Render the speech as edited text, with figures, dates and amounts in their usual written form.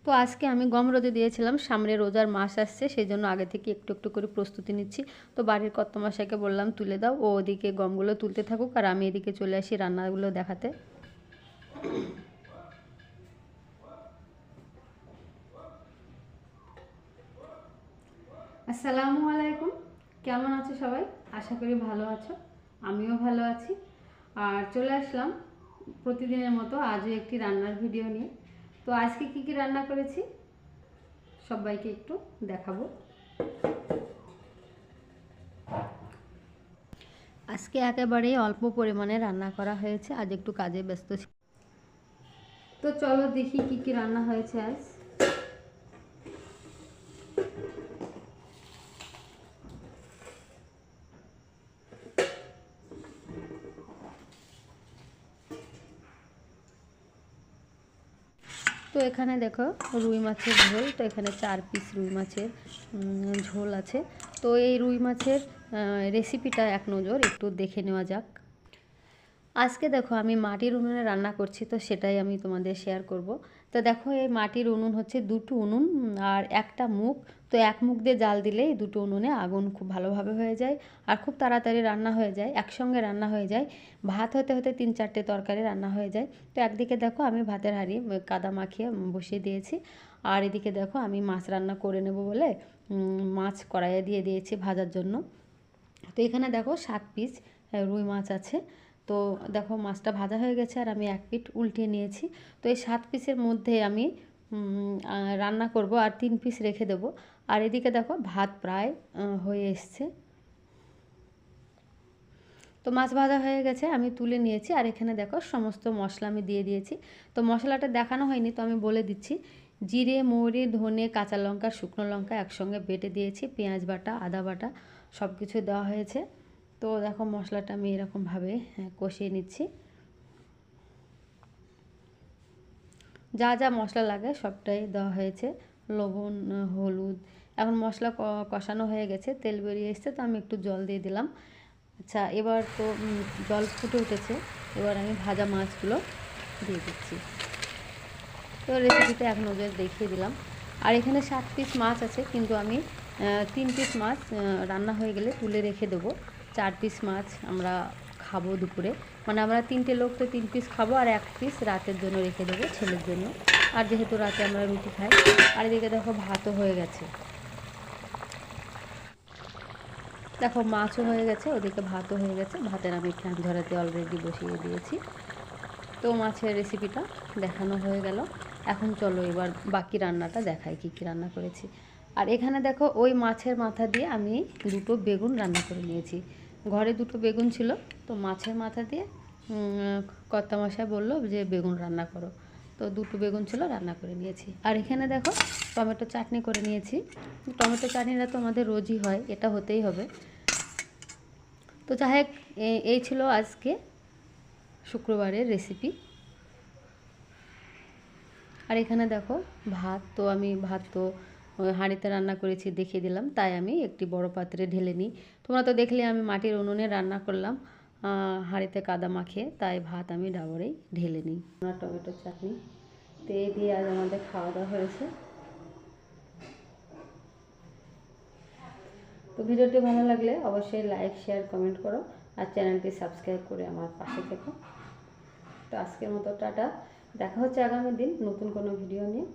তো আজকে আমি গম রোদে দিয়েছিলাম, সামনে রোজার মাস আসছে, সেই জন্য আগে থেকে একটু একটু করে প্রস্তুতি নিচ্ছি। তো বাড়ির কর্তামশাইকে বললাম তুলে দাও, ও ওদিকে গমগুলো তুলতে থাকুক আর আমি এদিকে চলে আসি রান্নাগুলো দেখাতে। আসসালামু আলাইকুম, কেমন আছো সবাই? আশা করি ভালো আছো, আমিও ভালো আছি। আর চলে আসলাম প্রতিদিনের মতো আজও একটি রান্নার ভিডিও নিয়ে। তো আজকে কি কি রান্না করেছি সবাইকে একটু দেখাবো। আজকে একেবারেই অল্প পরিমাণে রান্না করা হয়েছে, আজ একটু কাজে ব্যস্ত ছিল। তো চলো দেখি কি কি রান্না হয়েছে আজ। তো এখানে দেখো রুই মাছের ঝোল, তো এখানে 4 পিস রুই মাছের ঝোল আছে। তো এই রুই মাছের রেসিপিটা এক নজর একটু দেখে নেওয়া যাক। আজকে দেখো আমি মাটির উনুনে রান্না করছি, তো সেটাই আমি তোমাদের শেয়ার করব। তো দেখো এই মাটির উনুন হচ্ছে দুটো উনুন আর একটা মুখ। তো এক মুখ দিয়ে জাল দিলে এই দুটো উনুনে আগুন খুব ভালোভাবে হয়ে যায় আর খুব তাড়াতাড়ি রান্না হয়ে যায়, একসঙ্গে রান্না হয়ে যায়। ভাত হতে হতে 3-4টে তরকারি রান্না হয়ে যায়। তো একদিকে দেখো আমি ভাতের হাঁড়ি কাদা মাখিয়ে বসিয়ে দিয়েছি, আর এদিকে দেখো আমি মাছ রান্না করে নেব বলে মাছ কড়াইয়ে দিয়ে দিয়েছি ভাজার জন্য। তো এখানে দেখো 7 পিস রুই মাছ আছে। তো দেখো মাছটা ভাজা হয়ে গেছে আর আমি এক পিঠ উল্টিয়ে নিয়েছি। তো এই 7 পিসের মধ্যে আমি রান্না করব আর 3 পিস রেখে দেব। আর এদিকে দেখো ভাত প্রায় হয়ে এসছে। তো মাছ ভাজা হয়ে গেছে, আমি তুলে নিয়েছি। আর এখানে দেখো সমস্ত মশলা আমি দিয়ে দিয়েছি। তো মশলাটা দেখানো হয়নি, তো আমি বলে দিচ্ছি। জিরে, মৌরি, ধনে, কাঁচা লঙ্কা, শুকনো লঙ্কা একসঙ্গে বেটে দিয়েছি, পেঁয়াজ বাটা, আদা বাটা সব কিছু দেওয়া হয়েছে। তো দেখো মশলাটা আমি এরকমভাবে কষিয়ে নিচ্ছি। যা যা মশলা লাগে সবটাই দেওয়া হয়েছে, লবণ, হলুদ। এখন মশলা কষানো হয়ে গেছে, তেল বেরিয়ে এসছে, তো আমি একটু জল দিয়ে দিলাম। আচ্ছা, এবার তো জল ফুটে উঠেছে, এবার আমি ভাজা মাছগুলো দিয়ে দিচ্ছি। তো রেসিপিতে এক নজর দেখিয়ে দিলাম। আর এখানে 7 পিস মাছ আছে, কিন্তু আমি 3 পিস মাছ রান্না হয়ে গেলে তুলে রেখে দেবো। 4 পিস মাছ আমরা খাবো দুপুরে, মানে আমরা 3টে লোক, তো 3 পিস খাবো আর 1 পিস রাতের জন্য রেখে দেবো ছেলের জন্য। আর যেহেতু রাতে আমরা রুটি খাই। আর এদিকে দেখো ভাতও হয়ে গেছে, দেখো মাছও হয়ে গেছে, ওদিকে ভাতও হয়ে গেছে। ভাতের আমি ফ্যান ঝরাতে অলরেডি বসিয়ে দিয়েছি। তো মাছের রেসিপিটা দেখানো হয়ে গেল। এখন চলো এবার বাকি রান্নাটা দেখাই কী কী রান্না করেছি। আর এখানে দেখো ওই মাছের মাথা দিয়ে আমি 2টো বেগুন রান্না করে নিয়েছি। ঘরে 2টো বেগুন ছিল, তো মাছের মাথা দিয়ে কর্তামশাই বললো যে বেগুন রান্না করো, তো 2টো বেগুন ছিল, রান্না করে নিয়েছি। আর এখানে দেখো টমেটো চাটনি করে নিয়েছি। টমেটো চাটনিটা তো আমাদের রোজই হয়, এটা হতেই হবে। তো যাই হোক, এই ছিল আজকে শুক্রবারের রেসিপি। আর এখানে দেখো ভাত, তো আমি ভাত তো হাঁড়িতে রান্না করেছি দেখিয়ে দিলাম, তাই আমি একটি বড় পাত্রে ঢেলে নিই। তোমরা তো দেখলে আমি মাটির উনুনে রান্না করলাম হাঁড়িতে কাদা মাখিয়ে, তাই ভাত আমি ডাবরেই ঢেলে নিই। টমেটোর চাটনি তো এই দিয়ে আজ আমাদের খাওয়া দাওয়া হয়েছে। তো ভিডিওটি ভালো লাগলে অবশ্যই লাইক, শেয়ার, কমেন্ট করো আর চ্যানেলটি সাবস্ক্রাইব করে আমার পাশে থেকো। তো আজকের মতো টাটা, দেখা হচ্ছে আগামী দিন নতুন কোনো ভিডিও নিয়ে।